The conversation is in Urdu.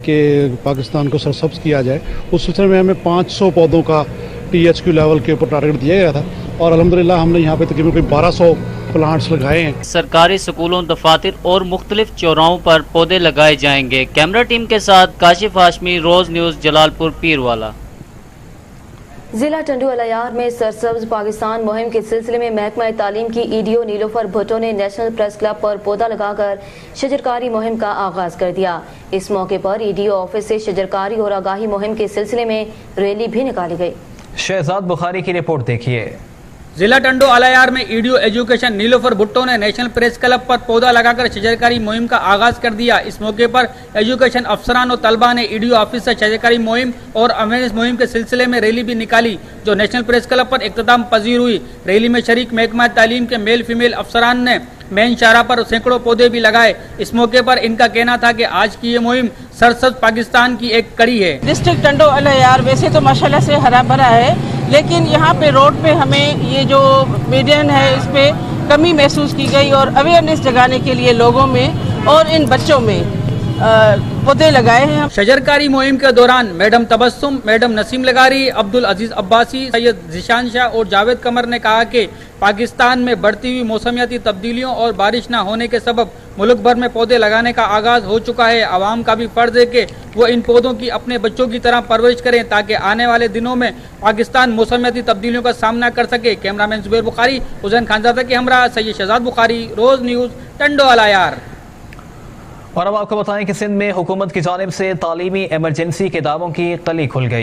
کہ پاکستان کو سرسبز کیا جائے، اس سلسلے میں ہمیں 500 پودوں کا THQ لیول کے اوپر ٹارگٹ دیا گیا تھا، اور الحمدللہ ہم نے یہاں پہ تقریباً 1200 پلانٹس لگائے ہیں۔ سرکاری سکولوں، دفاتر اور مختلف چوراہوں پر پودے لگائے جائیں گے۔ کیمرہ ٹیم کے ساتھ کاشف ہاشمی، روز نیوز، جلال پور پیروالا۔ ضلع ٹنڈو الیار میں سرسبز پاکستان مہم کے سلسلے میں محکمہ تعلیم کی EDO نیلوفر بھٹو نے نیشنل پریس کلب پر پودا لگا کر شجرکاری مہم کا آغاز کر دیا۔ اس موقع پر EDO آفس سے شجرکاری اور آگاہی مہم کے سلسلے میں ریلی بھی نکالی گئی۔ شہزاد بخاری کی رپورٹ دیکھیے۔ ضلع ٹنڈو الیار میں EDO ایجوکیشن نیلوفر بھٹو نے نیشنل پریس کلب پر پودا لگا کر شجرکاری مہم کا آغاز کر دیا۔ اس موقع پر ایجوکیشن افسران اور طلبہ نے EDO آفس سے شجرکاری مہم اور اویئرنیس مہم کے سلسلے میں ریلی بھی نکالی، جو نیشنل پریس کلب پر اختتام پذیر ہوئی۔ ریلی میں شریک محکمہ تعلیم کے میل فیمیل افسران نے مین شاہراہ پر سینکڑوں پودے بھی لگائے۔ اس موقع پر ان کا کہنا تھا کہ آج کی یہ مہم سرسبز پاکستان کی ایک کڑی ہے۔ ڈسٹرکٹ ٹنڈو الیار ویسے تو ماشاءاللہ سے ہرا بھرا ہے، لیکن یہاں پہ روڈ پہ ہمیں یہ جو میڈین ہے اس پہ کمی محسوس کی گئی، اور اویئرنیس جگانے کے لیے لوگوں میں اور ان بچوں میں پودے لگائے ہیں۔ شجرکاری مہم کے دوران میڈم تبسم، میڈم نسیم لغاری، عبدالعزیز عباسی، سید ذیشان شاہ اور جاوید قمر نے کہا کہ پاکستان میں بڑھتی ہوئی موسمیاتی تبدیلیوں اور بارش نہ ہونے کے سبب ملک بھر میں پودے لگانے کا آغاز ہو چکا ہے۔ عوام کا بھی فرض ہے کہ وہ ان پودوں کی اپنے بچوں کی طرح پرورش کریں تاکہ آنے والے دنوں میں پاکستان موسمیاتی تبدیلیوں کا سامنا کر سکے۔ کیمرامین زبیر بخاری، حسین خانزادہ کے ہمراہ سید شہزاد بخاری، روز نیوز، ٹنڈو الیار۔ اور اب آپ کو بتائیں کہ سندھ میں حکومت کی جانب سے تعلیمی ایمرجنسی کے دعووں کی کلی کھل گئی۔